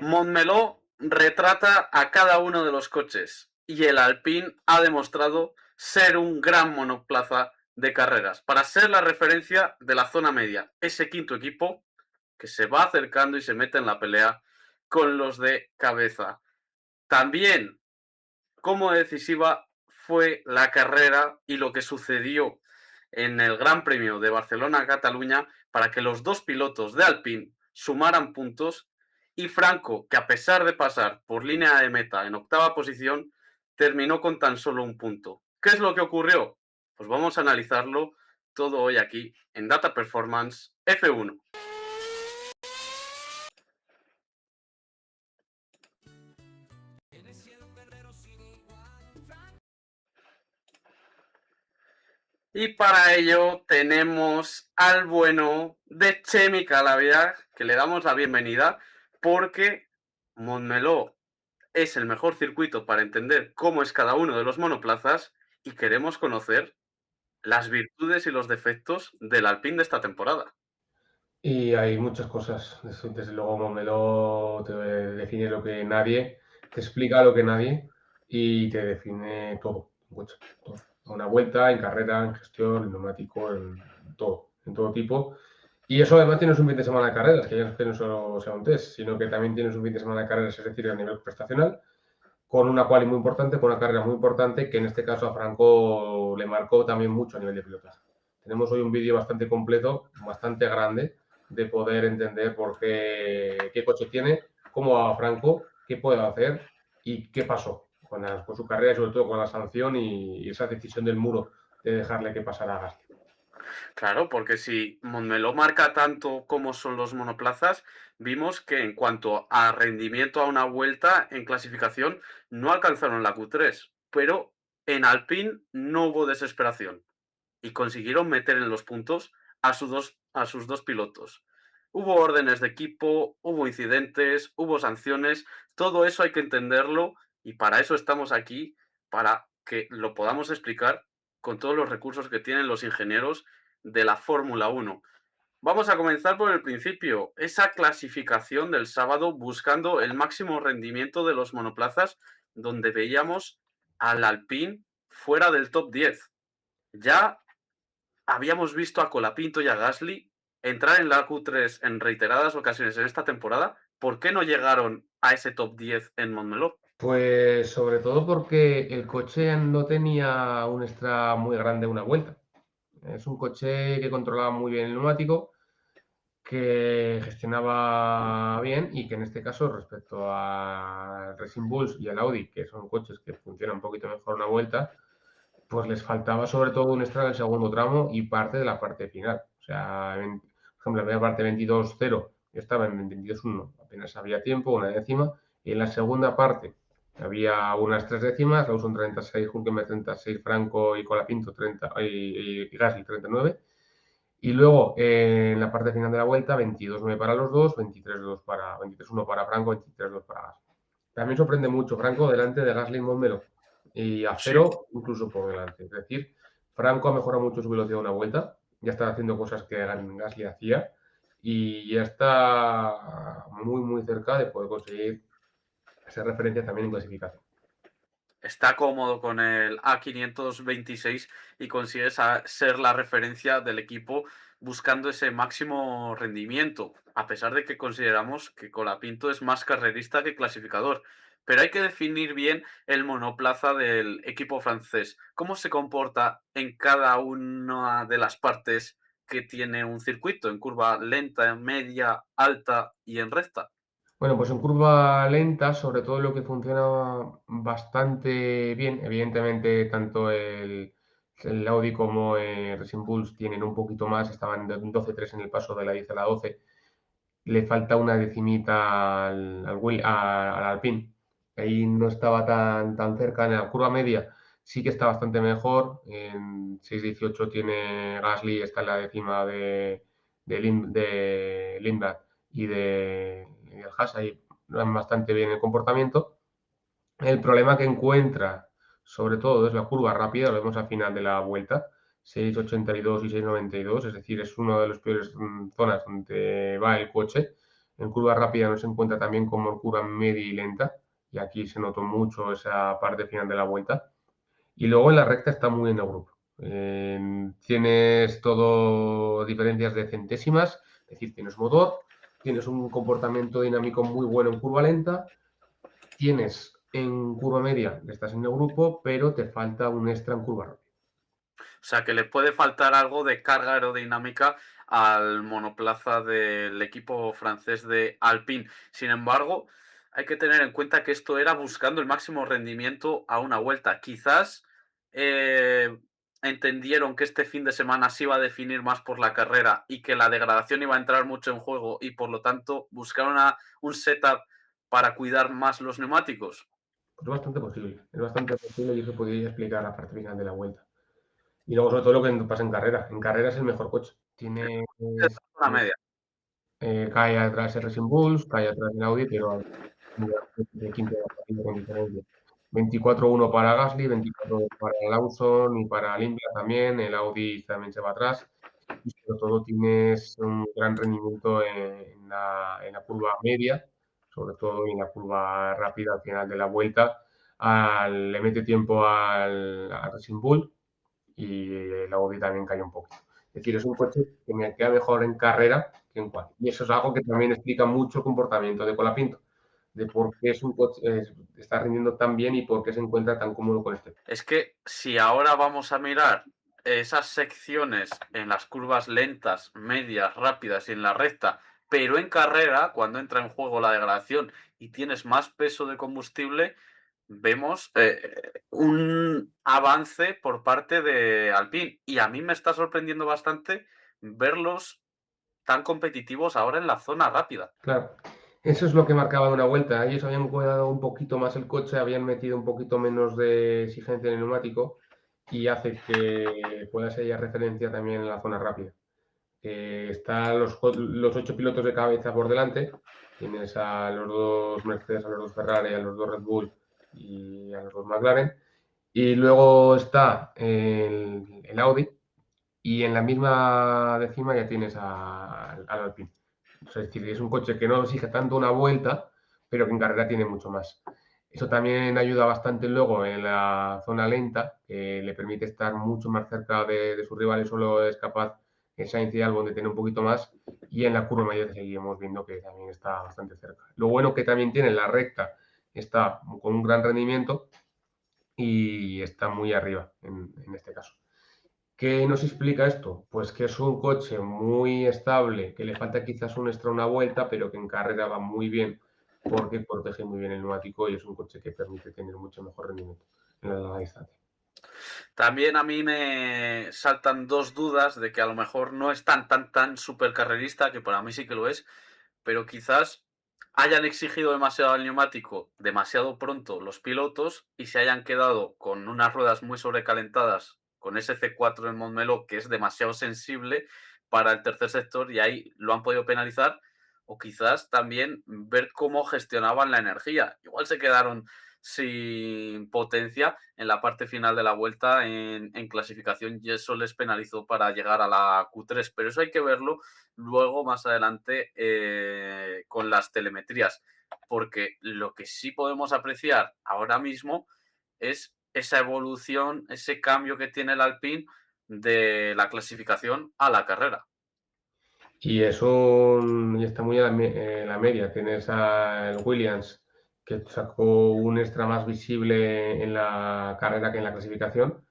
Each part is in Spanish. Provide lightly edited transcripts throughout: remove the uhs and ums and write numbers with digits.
Montmeló retrata a cada uno de los coches y el Alpine ha demostrado ser un gran monoplaza de carreras, para ser la referencia de la zona media, ese quinto equipo que se va acercando y se mete en la pelea con los de cabeza. También cómo decisiva fue la carrera y lo que sucedió en el Gran Premio de Barcelona-Cataluña para que los dos pilotos de Alpine sumaran puntos y Franco, que a pesar de pasar por línea de meta en octava posición, terminó con tan solo un punto. ¿Qué es lo que ocurrió? Pues vamos a analizarlo todo hoy aquí en Data Performance F1. Y para ello tenemos al bueno de Chemi Calavia, que le damos la bienvenida, porque Montmeló es el mejor circuito para entender cómo es cada uno de los monoplazas y queremos conocer las virtudes y los defectos del Alpine de esta temporada. Y hay muchas cosas. Desde luego, Momelo te define lo que nadie, te explica lo que nadie y te define todo. Todo. A una vuelta, en carrera, en gestión, en neumático, en todo, en todo tipo. Y eso además tienes un fin de semana de carreras, que no solo sea un test, sino que también tienes un fin de semana de carreras, es decir, a nivel prestacional, con una quali muy importante, con una carrera muy importante, que en este caso a Franco le marcó también mucho a nivel de pilotaje. Tenemos hoy un vídeo bastante completo, bastante grande, de poder entender por qué coche tiene, cómo va Franco, qué puede hacer y qué pasó con su carrera y sobre todo con la sanción y esa decisión del muro de dejarle que pasara a Gasly. Claro, porque si Montmeló marca tanto como son los monoplazas, vimos que en cuanto a rendimiento a una vuelta en clasificación no alcanzaron la Q3, pero en Alpine no hubo desesperación y consiguieron meter en los puntos a sus dos pilotos. Hubo órdenes de equipo, hubo incidentes, hubo sanciones, todo eso hay que entenderlo y para eso estamos aquí, para que lo podamos explicar con todos los recursos que tienen los ingenieros de la Fórmula 1. Vamos a comenzar por el principio, esa clasificación del sábado buscando el máximo rendimiento de los monoplazas, donde veíamos al Alpine fuera del top 10. Ya habíamos visto a Colapinto y a Gasly entrar en la Q3 en reiteradas ocasiones en esta temporada. ¿Por qué no llegaron a ese top 10 en Montmeló? Pues sobre todo porque el coche no tenía un extra muy grande una vuelta. Es un coche que controlaba muy bien el neumático, que gestionaba bien y que en este caso respecto al Racing Bulls y al Audi, que son coches que funcionan un poquito mejor una vuelta, pues les faltaba sobre todo un extra en el segundo tramo y parte de la parte final. O sea, por ejemplo, la primera parte 22-0 estaba en 22-1, apenas había tiempo, una décima, y en la segunda parte había unas 3 décimas, Lawson 36, Hülkenberg 36, Franco y Colapinto 30 y Gasly 39. Y luego en la parte final de la vuelta, 22-9 para los dos, 23-1 para Franco, 23-2 para Gasly. También sorprende mucho Franco delante de Gasly en Montmeló y a Sí, cero incluso por delante. Es decir, Franco ha mejorado mucho su velocidad una vuelta, ya está haciendo cosas que Gasly hacía y ya está muy, muy cerca de poder conseguir esa referencia también en clasificación. está cómodo con el A526 y consigue ser la referencia del equipo buscando ese máximo rendimiento, a pesar de que consideramos que Colapinto es más carrerista que clasificador. Pero hay que definir bien el monoplaza del equipo francés. ¿Cómo se comporta en cada una de las partes que tiene un circuito? En curva lenta, media, alta y en recta. Bueno, pues en curva lenta, sobre todo lo que funciona bastante bien, evidentemente tanto el Audi como el Racing Bulls tienen un poquito más, estaban en 12-3 en el paso de la 10 a la 12, le falta una decimita al Alpine, ahí no estaba tan cerca, en la curva media sí que está bastante mejor, en 6.18 tiene Gasly, está en la décima de Lindblad y el Haas, ahí van bastante bien el comportamiento. El problema que encuentra, sobre todo, es la curva rápida, lo vemos al final de la vuelta, 6.82 y 6.92, es decir, es una de las peores zonas donde va el coche. En curva rápida no se encuentra tan bien como en curva media y lenta, y aquí se notó mucho esa parte final de la vuelta. Y luego en la recta está muy en el grupo. Tienes todo diferencias de centésimas, es decir, tienes motor, tienes un comportamiento dinámico muy bueno en curva lenta, tienes en curva media, estás en el grupo, pero te falta un extra en curva rápida. O sea, que le puede faltar algo de carga aerodinámica al monoplaza del equipo francés de Alpine. Sin embargo, hay que tener en cuenta que esto era buscando el máximo rendimiento a una vuelta. Quizás eh, entendieron que este fin de semana se iba a definir más por la carrera y que la degradación iba a entrar mucho en juego y por lo tanto buscaron un setup para cuidar más los neumáticos. Pues es bastante posible y eso podría explicar la parte final de la vuelta. Y luego, sobre todo, lo que pasa en carrera. En carrera es el mejor coche. Tiene, Una media. cae atrás el Racing Bulls, cae atrás el Audi, pero de quinto con diferencia. 24-1 para Gasly, 24 para Lawson y para Limbia también. El Audi también se va atrás. Y sobre todo tienes un gran rendimiento en la curva media, sobre todo en la curva rápida al final de la vuelta. Le mete tiempo al Racing Bull y el Audi también cayó un poco. Es decir, es un coche que me queda mejor en carrera que en quali. Y eso es algo que también explica mucho el comportamiento de Colapinto, de por qué es un coche, está rindiendo tan bien y por qué se encuentra tan cómodo con este. Es que si ahora vamos a mirar esas secciones en las curvas lentas, medias, rápidas y en la recta, pero en carrera, cuando entra en juego la degradación y tienes más peso de combustible, vemos un avance por parte de Alpine. Y a mí me está sorprendiendo bastante verlos tan competitivos ahora en la zona rápida. Claro, eso es lo que marcaba de una vuelta. Ellos habían cuidado un poquito más el coche, habían metido un poquito menos de exigencia en el neumático y hace que pueda ser ya referencia también en la zona rápida. Están los 8 pilotos de cabeza por delante. Tienes a los dos Mercedes, a los dos Ferrari, a los dos Red Bull y a los dos McLaren. Y luego está el Audi. Y en la misma décima ya tienes al Alpine. O sea, es decir, es un coche que no exige tanto una vuelta, pero que en carrera tiene mucho más. Eso también ayuda bastante luego en la zona lenta, que le permite estar mucho más cerca de sus rivales, solo es capaz en Sainz y Albon de tener un poquito más, y en la curva media seguimos viendo que también está bastante cerca. Lo bueno que también tiene la recta, está con un gran rendimiento y está muy arriba en este caso. ¿Qué nos explica esto? Pues que es un coche muy estable, que le falta quizás un extra una vuelta, pero que en carrera va muy bien porque protege muy bien el neumático y es un coche que permite tener mucho mejor rendimiento en la larga distancia. También a mí me saltan dos dudas de que a lo mejor no es tan súper carrerista, que para mí sí que lo es, pero quizás hayan exigido demasiado al neumático demasiado pronto los pilotos y se hayan quedado con unas ruedas muy sobrecalentadas con ese C4 en Montmeló que es demasiado sensible para el tercer sector y ahí lo han podido penalizar o quizás también ver cómo gestionaban la energía. Igual se quedaron sin potencia en la parte final de la vuelta en clasificación y eso les penalizó para llegar a la Q3, pero eso hay que verlo luego más adelante con las telemetrías, porque lo que sí podemos apreciar ahora mismo es esa evolución, ese cambio que tiene el Alpine de la clasificación a la carrera. Y y está muy en la media. Tienes al Williams, que sacó un extra más visible en la carrera que en la clasificación,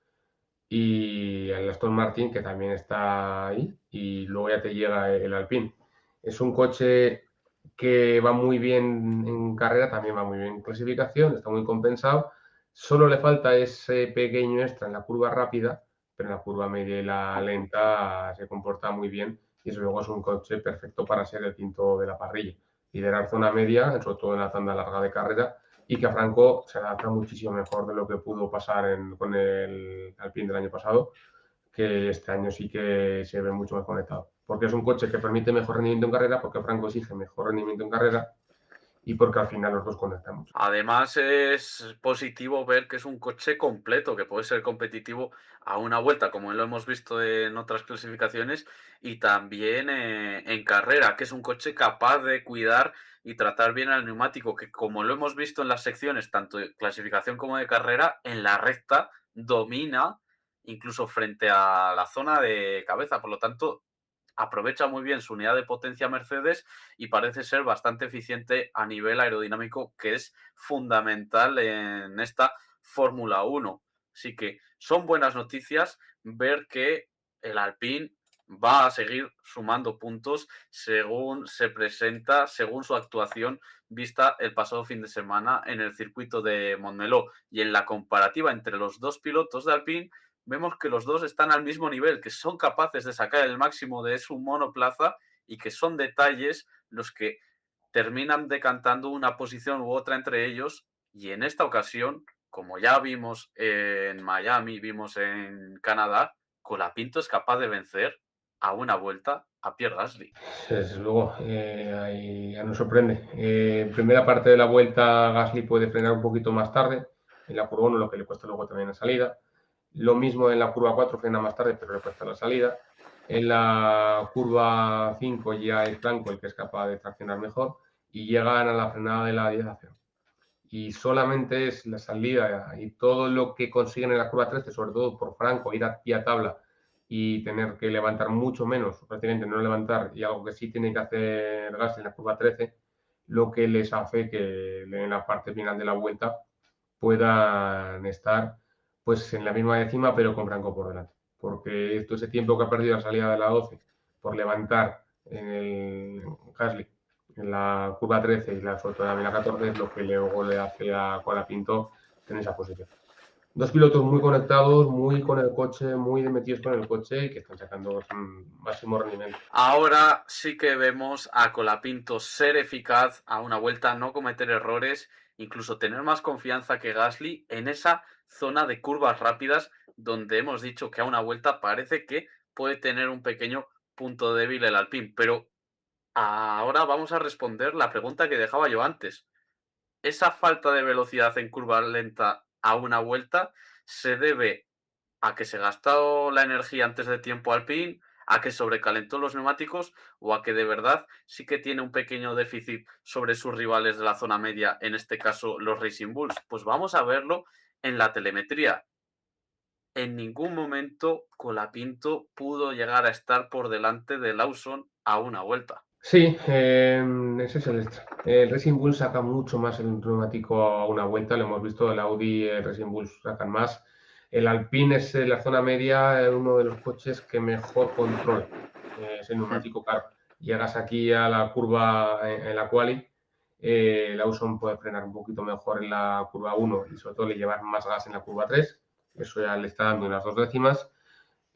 y el Aston Martin, que también está ahí, y luego ya te llega el Alpine. Es un coche que va muy bien en carrera, también va muy bien en clasificación, está muy compensado. Solo le falta ese pequeño extra en la curva rápida, pero en la curva media y la lenta se comporta muy bien y desde luego es un coche perfecto para ser el quinto de la parrilla. Liderar zona media, sobre todo en la tanda larga de carrera, y que a Franco se adapta muchísimo mejor de lo que pudo pasar con el Alpine del año pasado, que este año sí que se ve mucho más conectado. Porque es un coche que permite mejor rendimiento en carrera, porque Franco exige mejor rendimiento en carrera y porque al final los dos conectan mucho. Además, es positivo ver que es un coche completo, que puede ser competitivo a una vuelta, como lo hemos visto en otras clasificaciones, y también en carrera, que es un coche capaz de cuidar y tratar bien al neumático, que como lo hemos visto en las secciones, tanto de clasificación como de carrera, en la recta domina incluso frente a la zona de cabeza. Por lo tanto, aprovecha muy bien su unidad de potencia Mercedes y parece ser bastante eficiente a nivel aerodinámico, que es fundamental en esta Fórmula Uno. Así que son buenas noticias ver que el Alpine va a seguir sumando puntos según se presenta, según su actuación vista el pasado fin de semana en el circuito de Montmeló. Y en la comparativa entre los dos pilotos de Alpine, vemos que los dos están al mismo nivel, que son capaces de sacar el máximo de su monoplaza y que son detalles los que terminan decantando una posición u otra entre ellos. Y en esta ocasión, como ya vimos en Miami, vimos en Canadá, Colapinto es capaz de vencer a una vuelta a Pierre Gasly. Desde luego, ahí ya nos sorprende. En primera parte de la vuelta, Gasly puede frenar un poquito más tarde, en la curva 1, lo que le cuesta luego también la salida. Lo mismo en la curva 4, frena más tarde, pero le cuesta la salida. En la curva 5 ya es Franco el que es capaz de traccionar mejor y llegan a la frenada de la 10 a 0. Y solamente es la salida y todo lo que consiguen en la curva 13, sobre todo por Franco, ir a pie a tabla y tener que levantar mucho menos, prácticamente no levantar, y algo que sí tiene que hacer Gas en la curva 13, lo que les hace que en la parte final de la vuelta puedan estar pues en la misma décima, pero con Franco por delante. Porque esto, ese tiempo que ha perdido la salida de la 12 por levantar en el Gasly en la curva 13 y sobre todo también la 14 es lo que luego le hace a Colapinto en esa posición. Dos pilotos muy conectados, muy con el coche, muy metidos con el coche y que están sacando un máximo rendimiento. Ahora sí que vemos a Colapinto ser eficaz a una vuelta, no cometer errores, incluso tener más confianza que Gasly en esa zona de curvas rápidas donde hemos dicho que a una vuelta parece que puede tener un pequeño punto débil el Alpine. Pero ahora vamos a responder la pregunta que dejaba yo antes. ¿Esa falta de velocidad en curva lenta a una vuelta se debe a que se gastó la energía antes de tiempo Alpine, a que sobrecalentó los neumáticos o a que de verdad sí que tiene un pequeño déficit sobre sus rivales de la zona media, en este caso los Racing Bulls? Pues vamos a verlo en la telemetría. En ningún momento Colapinto pudo llegar a estar por delante de Lawson a una vuelta. Sí, ese es el extra. El Racing Bull saca mucho más el neumático a una vuelta, lo hemos visto, el Audi y el Racing Bull sacan más. El Alpine es en la zona media uno de los coches que mejor controla ese neumático caro. Llegas aquí a la curva en la quali, Lawson puede frenar un poquito mejor en la curva 1 y sobre todo le llevar más gas en la curva 3, eso ya le está dando unas 2 décimas.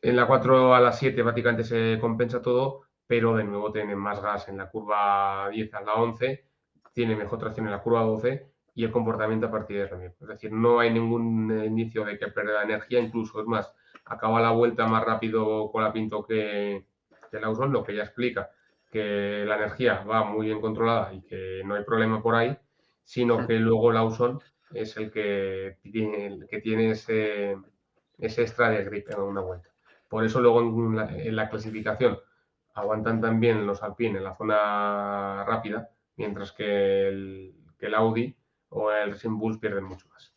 En la 4 a la 7 prácticamente se compensa todo, pero de nuevo tiene más gas en la curva 10 a la 11, tiene mejor tracción en la curva 12 y el comportamiento a partir de eso mismo. Es decir, no hay ningún inicio de que pierda energía, incluso es más, acaba la vuelta más rápido Colapinto que Lawson, lo que ya explica que la energía va muy bien controlada y que no hay problema por ahí, sino que luego Lawson es el que tiene ese extra de grip en una vuelta. Por eso luego en la clasificación aguantan también los Alpine en la zona rápida, mientras que el Audi o el Racing Bulls pierden mucho más.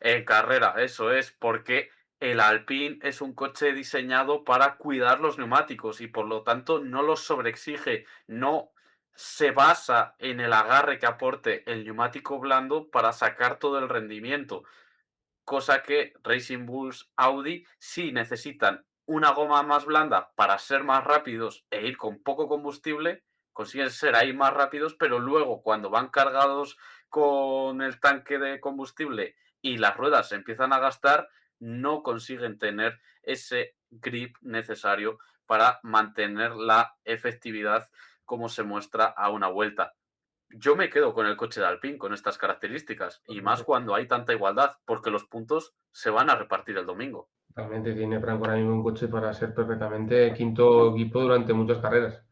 En carrera, eso es, porque el Alpine es un coche diseñado para cuidar los neumáticos y por lo tanto no los sobreexige, no se basa en el agarre que aporte el neumático blando para sacar todo el rendimiento, cosa que Racing Bulls, Audi sí necesitan una goma más blanda para ser más rápidos e ir con poco combustible, consiguen ser ahí más rápidos, pero luego cuando van cargados con el tanque de combustible y las ruedas se empiezan a gastar, no consiguen tener ese grip necesario para mantener la efectividad como se muestra a una vuelta. Yo me quedo con el coche de Alpine con estas características, y más cuando hay tanta igualdad, porque los puntos se van a repartir el domingo. Realmente tiene Franco ahora mismo un coche para ser perfectamente quinto equipo durante muchas carreras.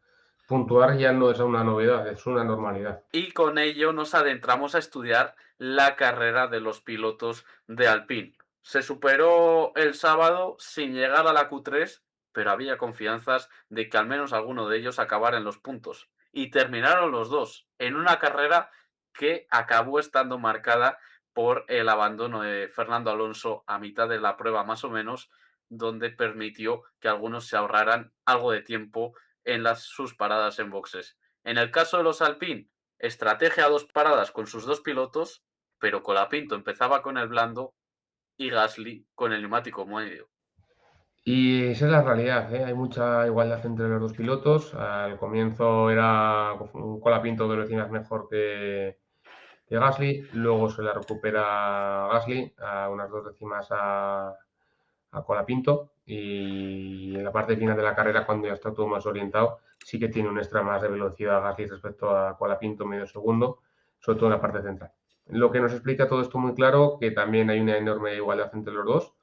puntuar ya no es una novedad, es una normalidad. Y con ello nos adentramos a estudiar la carrera de los pilotos de Alpine. Se superó el sábado sin llegar a la Q3, pero había confianzas de que al menos alguno de ellos acabara en los puntos. Y terminaron los dos en una carrera que acabó estando marcada por el abandono de Fernando Alonso a mitad de la prueba más o menos, donde permitió que algunos se ahorraran algo de tiempo en sus paradas en boxes. En el caso de los Alpine, estrategia a dos paradas con sus dos pilotos, pero Colapinto empezaba con el blando y Gasly con el neumático medio. Y esa es la realidad, ¿eh? Hay mucha igualdad entre los dos pilotos. Al comienzo era un Colapinto 2 décimas mejor que Gasly, luego se la recupera Gasly a unas 2 décimas a Colapinto y en la parte final de la carrera, cuando ya está todo más orientado, sí que tiene un extra más de velocidad Gasly respecto a Colapinto, medio segundo, sobre todo en la parte central. Lo que nos explica todo esto muy claro, que también hay una enorme igualdad entre los dos.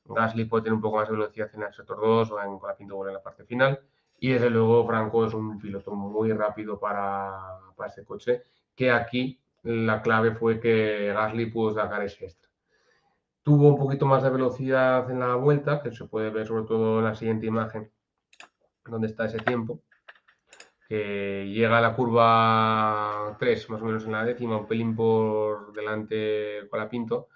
Gasly puede tener un poco más de velocidad en el sector 2 o en Colapinto en la parte final. Y desde luego Franco es un piloto muy rápido para este coche, que aquí la clave fue que Gasly pudo sacar ese extra. Tuvo un poquito más de velocidad en la vuelta, que se puede ver sobre todo en la siguiente imagen, donde está ese tiempo, que llega a la curva 3, más o menos en la décima, un pelín por delante con la Pinto,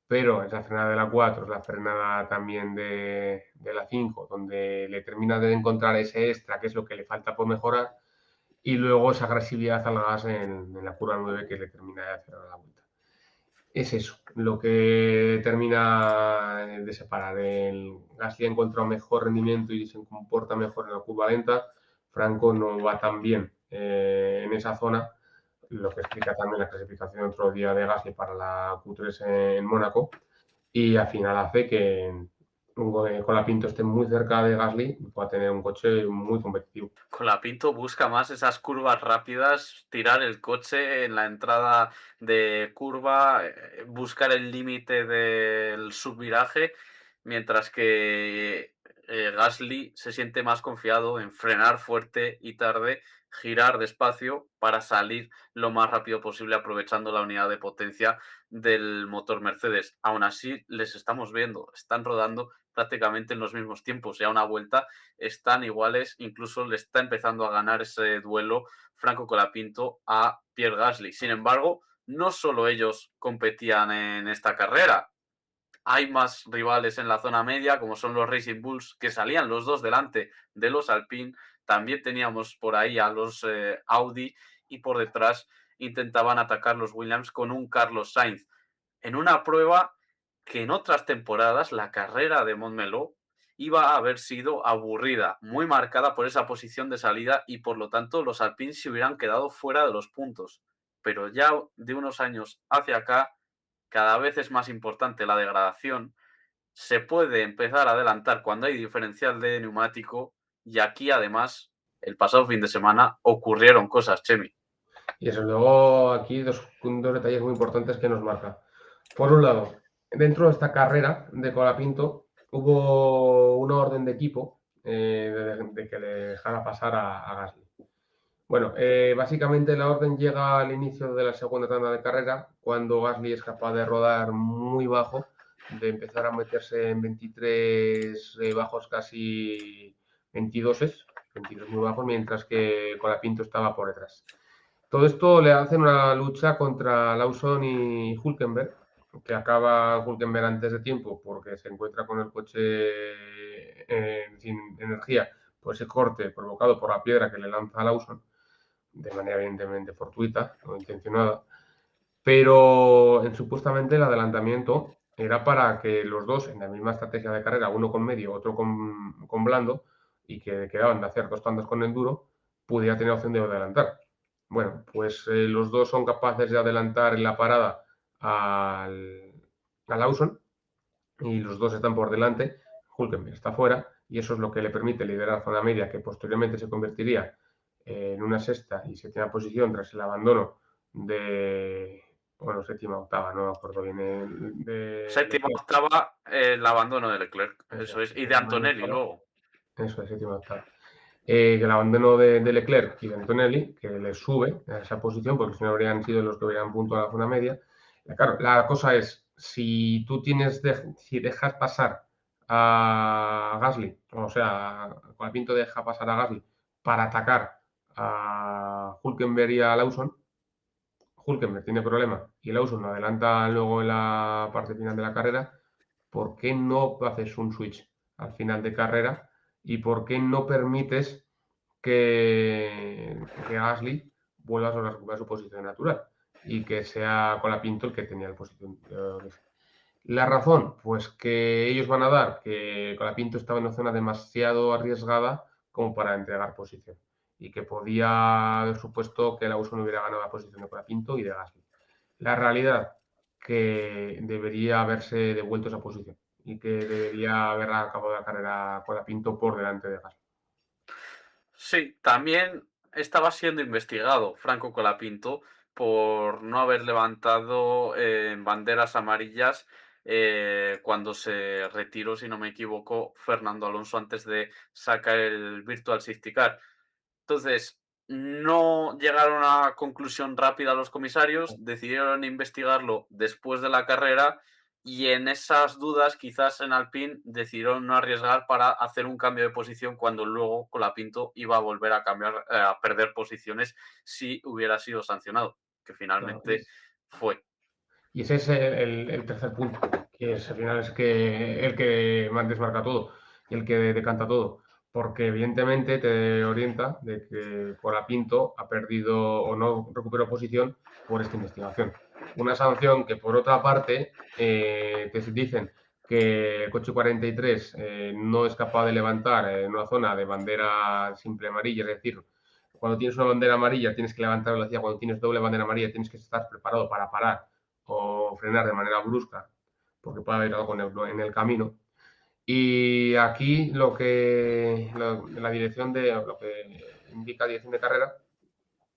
pero es la frenada de la 4, es la frenada también de la 5, donde le termina de encontrar ese extra, que es lo que le falta por mejorar, y luego esa agresividad al gas en la curva 9 que le termina de hacer la vuelta. Es eso, lo que termina de separar. El Gasly ha encontrado mejor rendimiento y se comporta mejor en la curva lenta. Franco no va tan bien en esa zona, lo que explica también la clasificación otro día de Gasly para la Q3 en Mónaco. Y al final hace que Colapinto esté muy cerca de Gasly y pueda tener un coche muy competitivo. Colapinto busca más esas curvas rápidas, tirar el coche en la entrada de curva, buscar el límite del subviraje, mientras que Gasly se siente más confiado en frenar fuerte y tarde, girar despacio para salir lo más rápido posible aprovechando la unidad de potencia del motor Mercedes. Aún así, les estamos viendo, están rodando prácticamente en los mismos tiempos, ya una vuelta están iguales, incluso le está empezando a ganar ese duelo Franco Colapinto a Pierre Gasly. Sin embargo, no solo ellos competían en esta carrera, hay más rivales en la zona media, como son los Racing Bulls, que salían los dos delante de los Alpine. También teníamos por ahí a los Audi y por detrás intentaban atacar los Williams con un Carlos Sainz. En una prueba que en otras temporadas la carrera de Montmeló iba a haber sido aburrida, muy marcada por esa posición de salida y por lo tanto los Alpine se hubieran quedado fuera de los puntos. Pero ya de unos años hacia acá, cada vez es más importante la degradación, se puede empezar a adelantar cuando hay diferencial de neumático y aquí además el pasado fin de semana ocurrieron cosas, Chemi. Y desde luego aquí dos detalles muy importantes que nos marca. Por un lado, dentro de esta carrera de Colapinto hubo una orden de equipo de que le dejara pasar a Gasly. Bueno, básicamente la orden llega al inicio de la segunda tanda de carrera, cuando Gasly es capaz de rodar muy bajo, de empezar a meterse en 23 bajos, casi 22, 22 muy bajos, mientras que Colapinto estaba por detrás. Todo esto le hace una lucha contra Lawson y Hülkenberg, que acaba Hülkenberg antes de tiempo porque se encuentra con el coche sin energía por ese corte provocado por la piedra que le lanza a Lawson, de manera evidentemente fortuita, no intencionada, pero supuestamente el adelantamiento era para que los dos en la misma estrategia de carrera, uno con medio, otro con blando, y que quedaban de hacer dos tandas con enduro, pudiera tener opción de adelantar. Bueno, pues los dos son capaces de adelantar en la parada a Lawson y los dos están por delante. Hulkenberg está fuera y eso es lo que le permite liderar zona media, que posteriormente se convertiría en una sexta y séptima posición tras el abandono de, bueno, séptima, octava, no me acuerdo bien, de Séptima, Leclerc. octava, el abandono de Leclerc, Eso eso es, es, y de séptima y Antonelli octava. luego. Eso es, séptima, octava. que el abandono de Leclerc y de Antonelli, que le sube a esa posición, porque si no habrían sido los que hubieran punto a la zona media. Claro, la cosa es, si tú si dejas pasar a Gasly, o sea, Colapinto deja pasar a Gasly para atacar a Hülkenberg y a Lawson, Hülkenberg tiene problema y Lawson lo adelanta luego en la parte final de la carrera, ¿por qué no haces un switch al final de carrera y por qué no permites que Gasly vuelva a recuperar su posición natural y que sea Colapinto el que tenía la posición? La razón, pues que ellos van a dar que Colapinto estaba en una zona demasiado arriesgada como para entregar posición y que podía haber supuesto que el Auso no hubiera ganado la posición de Colapinto y de Gasly. La realidad, que debería haberse devuelto esa posición y que debería haber acabado la carrera Colapinto por delante de Gasly. Sí, también estaba siendo investigado Franco Colapinto por no haber levantado banderas amarillas cuando se retiró, si no me equivoco, Fernando Alonso antes de sacar el Virtual Safety Car. Entonces, no llegaron a conclusión rápida los comisarios, decidieron investigarlo después de la carrera y en esas dudas quizás en Alpine decidieron no arriesgar para hacer un cambio de posición cuando luego Colapinto iba a volver a cambiar, a perder posiciones si hubiera sido sancionado, que Claro, finalmente fue. y ese es el tercer punto, que es, al final es que el que más desmarca todo y el que decanta todo, porque evidentemente te orienta de que Colapinto ha perdido o no recuperó posición por esta investigación. Una sanción que, por otra parte, te dicen que el coche 43 no es capaz de levantar en una zona de bandera simple amarilla, es decir, cuando tienes una bandera amarilla tienes que levantar velocidad, cuando tienes doble bandera amarilla tienes que estar preparado para parar o frenar de manera brusca, porque puede haber algo en el camino. Y aquí la dirección lo que indica la dirección de carrera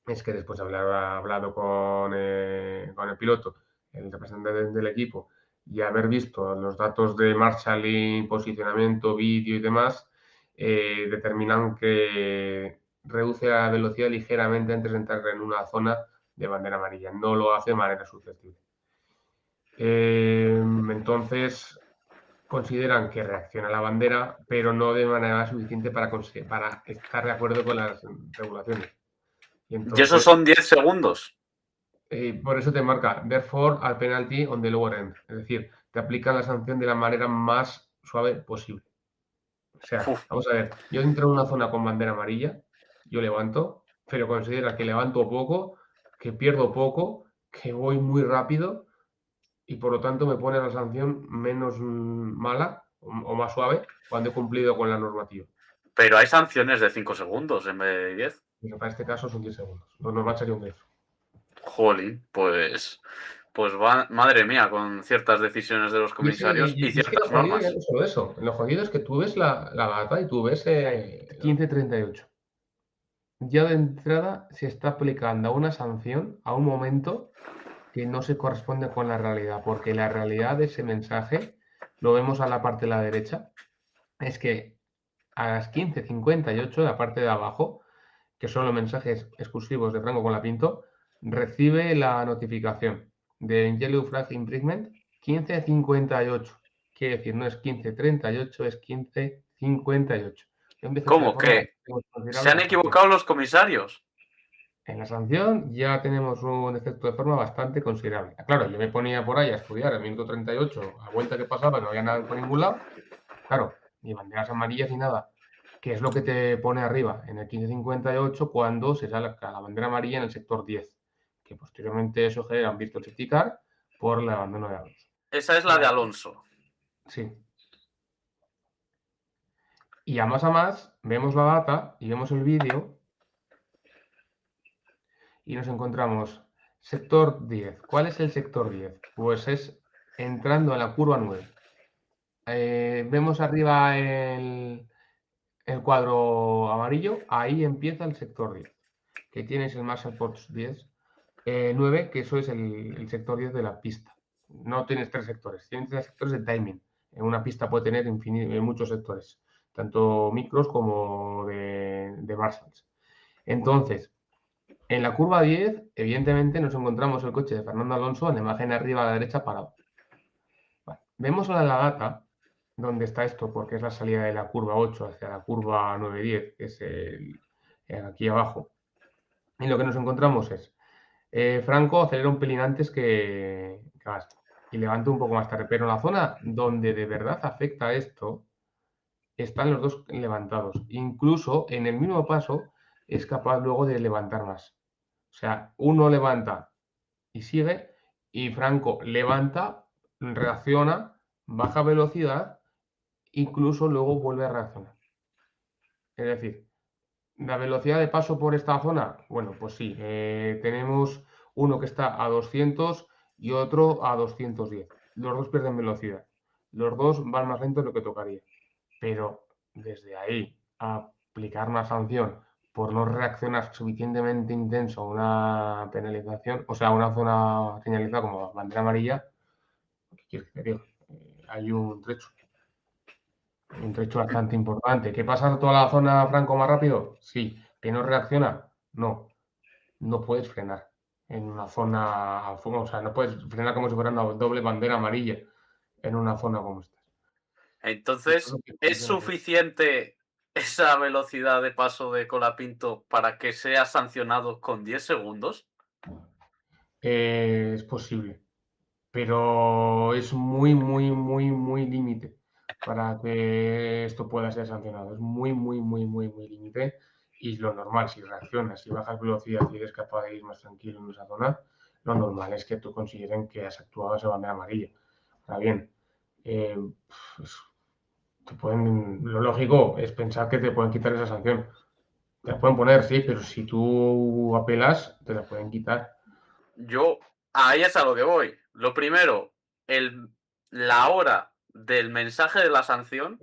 es que después de haber hablado con el piloto, el representante del equipo, y haber visto los datos de marshalling, posicionamiento, vídeo y demás, determinan que reduce la velocidad ligeramente antes de entrar en una zona de bandera amarilla. No lo hace de manera susceptible. Entonces, consideran que reacciona la bandera, pero no de manera suficiente para estar de acuerdo con las regulaciones. Y Y esos entonces, son 10 segundos. por eso te marca, therefore, al penalty on the lower end. Es decir, te aplican la sanción de la manera más suave posible. O sea, Uf, vamos a ver, yo entro en una zona con bandera amarilla, yo levanto, pero considera que levanto poco, que pierdo poco, que voy muy rápido y por lo tanto me pone la sanción menos mala o más suave cuando he cumplido con la normativa. pero hay sanciones de 5 segundos en vez de 10. Y para este caso son 10 segundos. Lo normal sería un 10. Jolín, pues va, madre mía, con ciertas decisiones de los Y es, comisarios y es que lo ciertas jodido ya no normas. es solo eso. Lo jodido es que tú ves la data y tú ves 15:38. Ya de entrada se está aplicando una sanción a un momento que no se corresponde con la realidad, porque la realidad de ese mensaje, lo vemos a la parte de la derecha, es que a las 15:58, la parte de abajo, que son los mensajes exclusivos de Franco Colapinto, recibe la notificación de Yellow Flag Imprisonment 15:58. Quiere decir, no es 15:38, es 15:58. Un defecto de ¿Cómo forma que bastante se considerable en han la sanción. equivocado los comisarios? En la sanción ya tenemos un defecto de forma bastante considerable. Claro, yo me ponía por ahí a estudiar el minuto 38, a vuelta que pasaba, no había nada por ningún lado. Claro, ni banderas amarillas ni nada. ¿Qué es lo que te pone arriba en el 15:58 cuando se sale la bandera amarilla en el sector 10? Que posteriormente eso genera un virtual safety car por el abandono de Alonso. Esa es la de Vale. Alonso. Sí. Y a más, vemos la data y vemos el vídeo y nos encontramos sector 10. ¿Cuál es el sector 10? Pues es entrando en la curva 9. Vemos arriba el cuadro amarillo, ahí empieza el sector 10, que tienes el Marshall Ports 10, 9, que eso es el sector 10 de la pista. No tienes tres sectores, tienes tres sectores de timing. En una pista puede tener muchos sectores. tanto micros como de Marshalls. Entonces, en la curva 10, evidentemente, nos encontramos el coche de Fernando Alonso en la imagen arriba a la derecha parado. Vale. Vemos la data donde está esto, porque es la salida de la curva 8 hacia la curva 9-10, que es aquí abajo. Y lo que nos encontramos es, Franco acelera un pelín antes que Gasly y levanta un poco más tarde, pero en la zona donde de verdad afecta esto, están los dos levantados. Incluso en el mismo paso es capaz luego de levantar más. O sea, uno levanta y sigue, y Franco levanta, reacciona, baja velocidad, incluso luego vuelve a reaccionar. Es decir, la velocidad de paso por esta zona, bueno, pues sí, tenemos uno que está a 200 y otro a 210. Los dos pierden velocidad. Los dos van más lento de lo que tocaría. Pero desde ahí a aplicar una sanción por no reaccionar suficientemente intenso a una penalización, o sea, a una zona señalizada como bandera amarilla, ¿qué quieres que te diga? Hay un trecho bastante importante. ¿Qué pasa toda la zona Franco más rápido? Sí. ¿Que no reacciona? No. No puedes frenar en una zona, o sea, no puedes frenar como si fuera una doble bandera amarilla en una zona como esta. Entonces, ¿es suficiente esa velocidad de paso de Colapinto para que sea sancionado con 10 segundos? Es posible, pero es muy, muy, muy, muy límite para que esto pueda ser sancionado. Es muy, muy, muy, muy, muy límite. Y lo normal, si reaccionas, si bajas velocidad y eres capaz de ir más tranquilo en esa zona, lo normal es que tú consideren que has actuado esa bandera amarilla. Ahora bien, eh, pues, lo lógico es pensar que te pueden quitar esa sanción. Te la pueden poner, sí, pero si tú apelas, te la pueden quitar. Yo, ahí es a lo que voy. Lo primero, la hora del mensaje de la sanción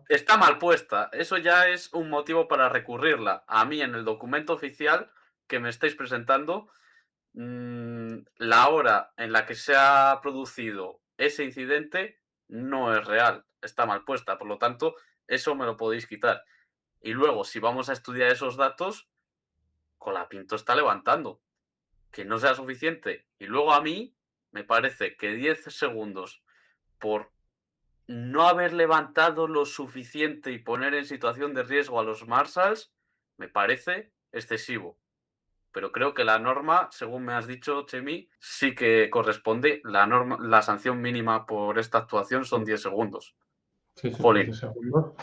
está mal puesta. Eso ya es un motivo para recurrirla. A mí, en el documento oficial que me estáis presentando, la hora en la que se ha producido ese incidente no es real, está mal puesta, por lo tanto, eso me lo podéis quitar. Y luego, si vamos a estudiar esos datos, Colapinto está levantando, que no sea suficiente. Y luego a mí me parece que 10 segundos por no haber levantado lo suficiente y poner en situación de riesgo a los Marshalls, me parece excesivo. Pero creo que la norma, según me has dicho, Chemi, sí que corresponde. La sanción mínima por esta actuación son 10 segundos. Sí, sí, son 10 Jolín. segundos.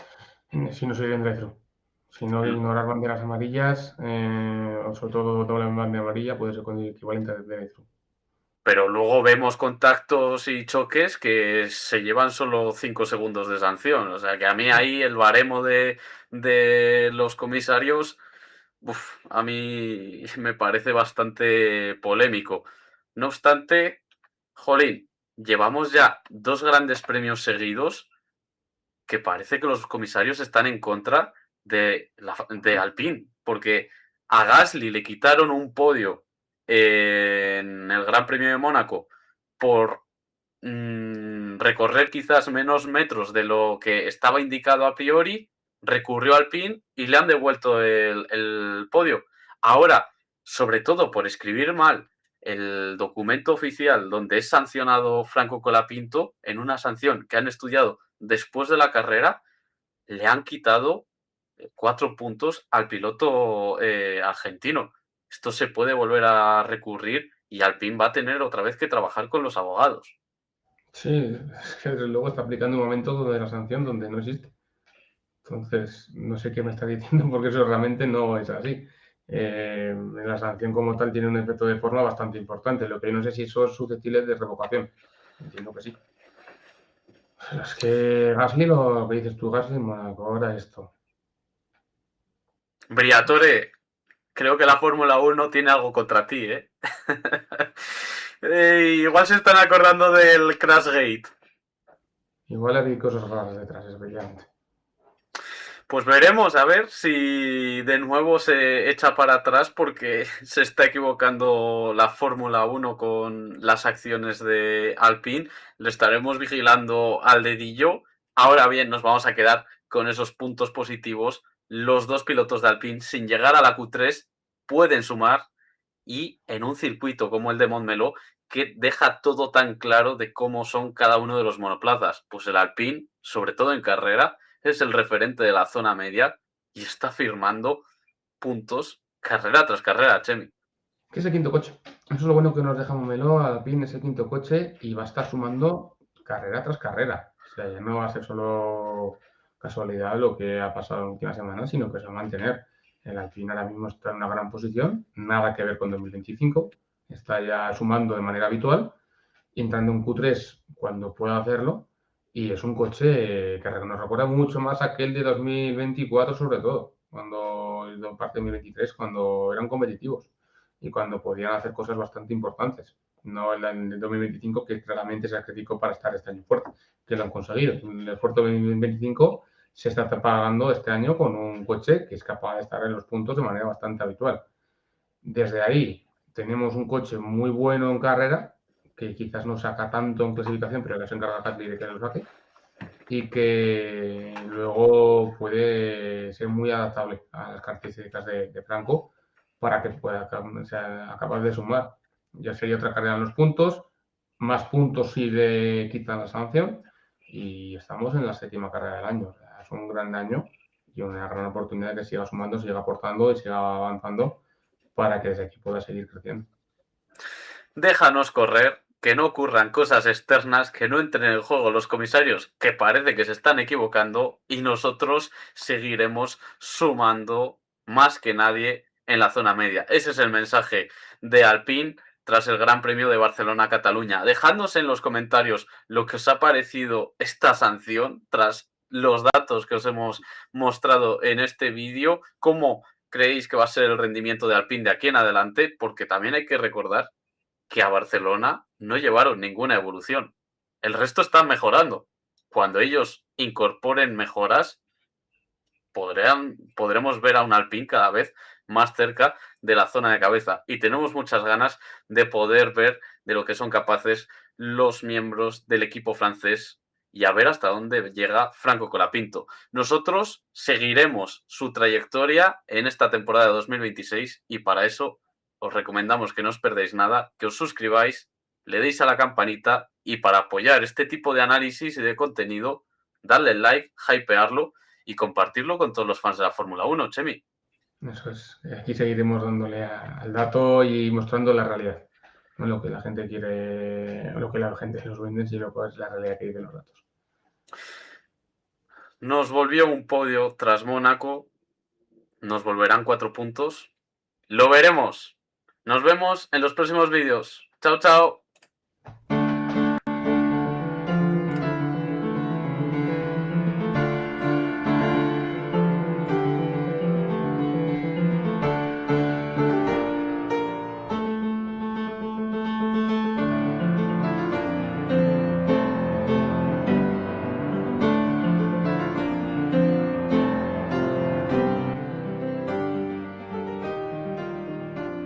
Si no soy en retro. Si no ignorar banderas amarillas, o sobre todo doble bandera amarilla, puede ser con el equivalente de retro. Pero luego vemos contactos y choques que se llevan solo 5 segundos de sanción. O sea que a mí ahí el baremo de los comisarios, a mí me parece bastante polémico. No obstante, jolín, llevamos ya 2 grandes premios seguidos que parece que los comisarios están en contra de Alpine, porque a Gasly le quitaron un podio en el Gran Premio de Mónaco por recorrer quizás menos metros de lo que estaba indicado a priori, recurrió al Alpine y le han devuelto el podio. Ahora, sobre todo por escribir mal el documento oficial donde es sancionado Franco Colapinto, en una sanción que han estudiado después de la carrera, le han quitado 4 puntos al piloto argentino. Esto se puede volver a recurrir y Alpine va a tener otra vez que trabajar con los abogados. Sí, es que desde luego está aplicando un momento de la sanción donde no existe. Entonces, no sé qué me está diciendo porque eso realmente no es así. La sanción como tal tiene un efecto de forma bastante importante. Lo que no sé si son susceptibles de revocación. Entiendo que sí. Es que Gasly, lo que dices tú, Gasly, Mónaco, ahora esto. Briatore, creo que la Fórmula 1 tiene algo contra ti, ¿eh? Igual se están acordando del Crashgate. Igual hay cosas raras detrás, efectivamente. Pues veremos a ver si de nuevo se echa para atrás porque se está equivocando la Fórmula 1 con las acciones de Alpine. Le estaremos vigilando al dedillo. Ahora bien, nos vamos a quedar con esos puntos positivos, los dos pilotos de Alpine, sin llegar a la Q3, pueden sumar, y en un circuito como el de Montmeló, que deja todo tan claro de cómo son cada uno de los monoplazas. Pues el Alpine, sobre todo en carrera, es el referente de la zona media y está firmando puntos carrera tras carrera, Chemi. Que es el quinto coche. Eso es lo bueno que nos deja Montmeló, Alpine es el quinto coche y va a estar sumando carrera tras carrera. O sea, ya no va a ser solo casualidad lo que ha pasado en la última semana, sino que se va a mantener. El Alpine ahora mismo está en una gran posición, nada que ver con 2025, está ya sumando de manera habitual, entrando en Q3 cuando pueda hacerlo, y es un coche que nos recuerda mucho más a aquel de 2024 sobre todo, cuando parte de 2023, cuando eran competitivos y cuando podían hacer cosas bastante importantes. No en el 2025, que claramente se sacrificó para estar este año fuerte, que lo han conseguido. El esfuerzo 2025 se está pagando este año con un coche que es capaz de estar en los puntos de manera bastante habitual. Desde ahí tenemos un coche muy bueno en carrera, que quizás no saca tanto en clasificación, pero que se encarga Gasly de que lo saque, y que luego puede ser muy adaptable a las características de Franco para que pueda sea capaz de sumar. Ya sería otra carrera en los puntos, más puntos si le quitan la sanción, y estamos en la séptima carrera del año. O sea, es un gran año y una gran oportunidad que siga sumando, siga aportando y siga avanzando para que ese equipo pueda seguir creciendo. Déjanos correr, que no ocurran cosas externas, que no entren en el juego los comisarios, que parece que se están equivocando, y nosotros seguiremos sumando más que nadie en la zona media. Ese es el mensaje de Alpine tras el Gran Premio de Barcelona-Cataluña. Dejadnos en los comentarios lo que os ha parecido esta sanción tras los datos que os hemos mostrado en este vídeo, cómo creéis que va a ser el rendimiento de Alpine de aquí en adelante, porque también hay que recordar que a Barcelona no llevaron ninguna evolución. El resto está mejorando. Cuando ellos incorporen mejoras, podremos ver a un Alpine cada vez más cerca de la zona de cabeza. Y tenemos muchas ganas de poder ver de lo que son capaces los miembros del equipo francés y a ver hasta dónde llega Franco Colapinto. Nosotros seguiremos su trayectoria en esta temporada de 2026 y para eso os recomendamos que no os perdáis nada, que os suscribáis, le deis a la campanita y para apoyar este tipo de análisis y de contenido, darle like, hypearlo y compartirlo con todos los fans de la Fórmula 1, Chemi. Eso es. Aquí seguiremos dándole al dato y mostrando la realidad. No lo que la gente quiere, lo que la gente nos vende, sino que es la realidad que dicen los datos. Nos volvió un podio tras Mónaco. Nos volverán 4 puntos. Lo veremos. Nos vemos en los próximos vídeos. Chao, chao.